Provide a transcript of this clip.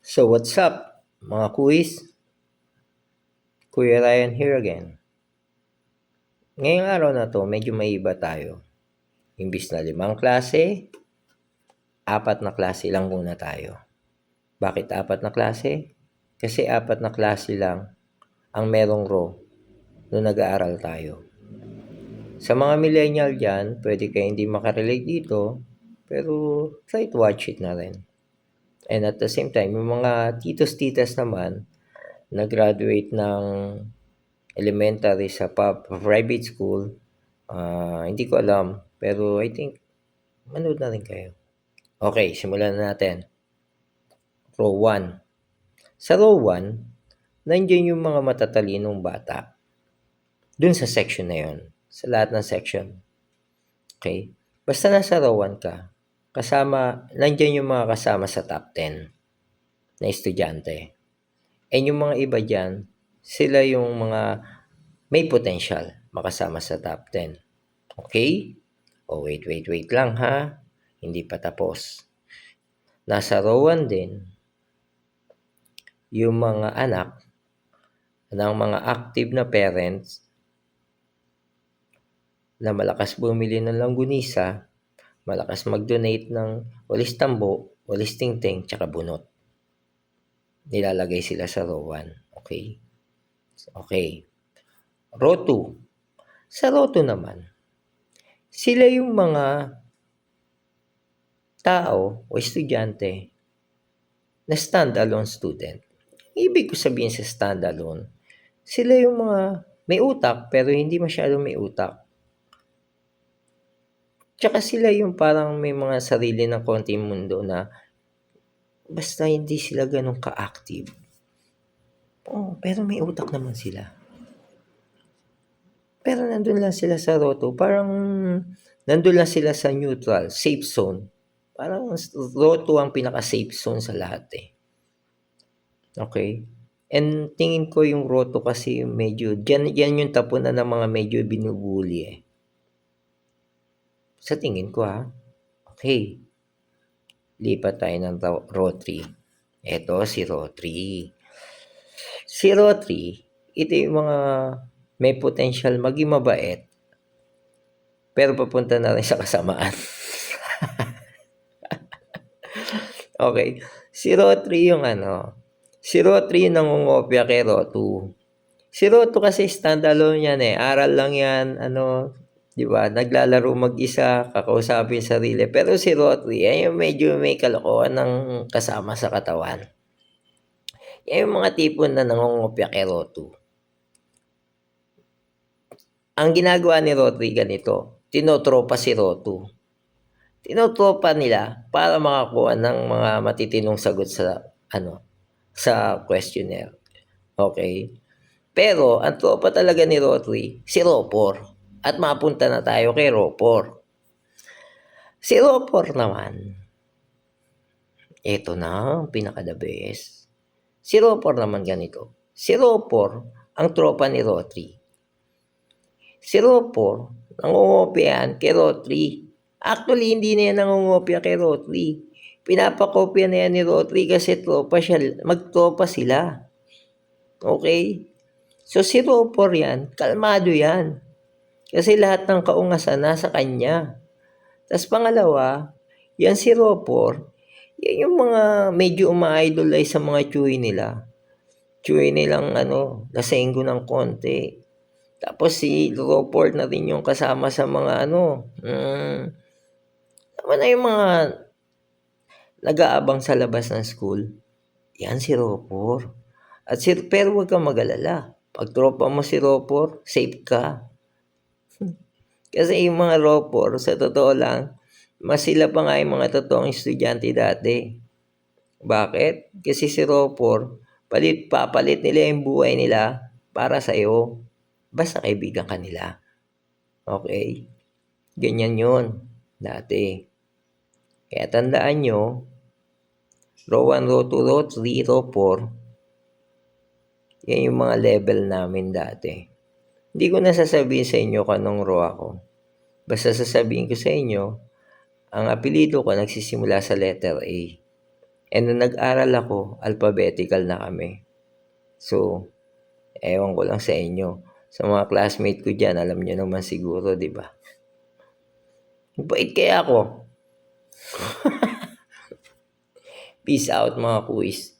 So what's up mga kuis? Kuya Ryan here again. Ngayong araw na to medyo maiba tayo. Imbis na 5 klase, 4 na klase lang muna tayo. Bakit 4 na klase? Kasi 4 na klase lang ang merong raw nung nag-aaral tayo. Sa mga millennial dyan, pwede kayo hindi makarelate dito, pero try to watch it na rin. And at the same time, yung mga titos-titas naman, nag-graduate ng elementary sa private school, hindi ko alam, pero I think manood na rin kayo. Okay, simulan na natin. Row 1. Sa row 1, nandiyan yung mga matatalinong bata. Dun sa section na yun. Sa lahat ng section. Okay? Basta nasa row 1 ka, nandiyan yung mga kasama sa top 10 na estudyante. And yung mga iba dyan, sila yung mga may potential makasama sa top 10. Okay? Wait lang ha. Hindi pa tapos. Nasa row 1 din, yung mga anak ng mga active na parents na malakas bumili ng langgunisa, malakas mag-donate ng walis tambo, walis tingting, tsaka bunot. Nilalagay sila sa row 1. Okay? Okay. Row 2. Sa row 2 naman, sila yung mga tao o estudyante na stand-alone student. Ibig ko sabihin sa stand-alone, sila yung mga may utak pero hindi masyadong may utak. Tsaka sila yung parang may mga sarili ng konting mundo na basta hindi sila ganun ka-active. Pero may utak naman sila. Pero nandun lang sila sa roto. Parang nandun lang sila sa neutral, safe zone. Parang roto ang pinaka-safe zone sa lahat eh. Okay? And tingin ko yung roto kasi medyo, yan yung tapunan ng mga medyo binubuli eh. Sa tingin ko ha. Okay. Lipat tayo ng row 3. Ito si row 3. Si row 3, ito yung mga may potential maging mabait pero papunta na rin sa kasamaan. Okay. Si row 3 yung si row 3 yung nangungopia kay row 2. Si row 2 kasi standalone yan eh. Aral lang yan, di ba? Naglalaro mag-isa, kakausapin sarili. Pero si row 3, yan yung medyo may kalokohan ng kasama sa katawan. Yan yung mga tipo na nangungopia kay row 2. Ang ginagawa ni row 3 ganito, tinotropa si row 2. Tinotropa nila para makakuha ng mga matitinong sagot sa sa questionnaire. Okay? Pero ang tropa talaga ni row 3, si row 4. At mapunta na tayo kay row 4. Si row 4 naman, ito na ang pinaka-the best. Si row 4 naman ganito. Si row 4, ang tropa ni row 3. Si row 4, nangungopyahan kay row 3. Actually, hindi na yan nangungopya kay row 3. Pinapakopya na yan ni row 3 kasi magtropa sila. Okay? So si row 4 yan, kalmado yan. Kasi lahat ng kaungasan nasa kanya. Tapos pangalawa, yan si row 4, yan yung mga medyo uma-idolize sa mga chewy nila. Chewy nilang lasenggo ng konti. Tapos si row 4 na rin yung kasama sa mga tama na yung mga nag-aabang sa labas ng school. Yan si row 4. Pero huwag kang mag-alala. Pag tropa mo si row 4, safe ka. Kasi yung mga row 4, sa totoo lang, mas sila pa nga yung mga totoong estudyante dati. Bakit? Kasi si row 4, papalit nila yung buhay nila para sa'yo. Basta kaibigan ka nila. Okay? Ganyan yun dati. Kaya tandaan nyo, row 1, row 2, row 3, row 4, yan yung mga level namin dati. Hindi ko na sasabihin sa inyo kung anong row ako. Basta sasabihin ko sa inyo, ang apelido ko nagsisimula sa letter A. Nung nag-aral ako, alphabetical na kami. So, ewan ko lang sa inyo. Sa mga classmate ko diyan, alam niyo naman siguro, 'di ba? Mabait kaya ako. Peace out mga kuis.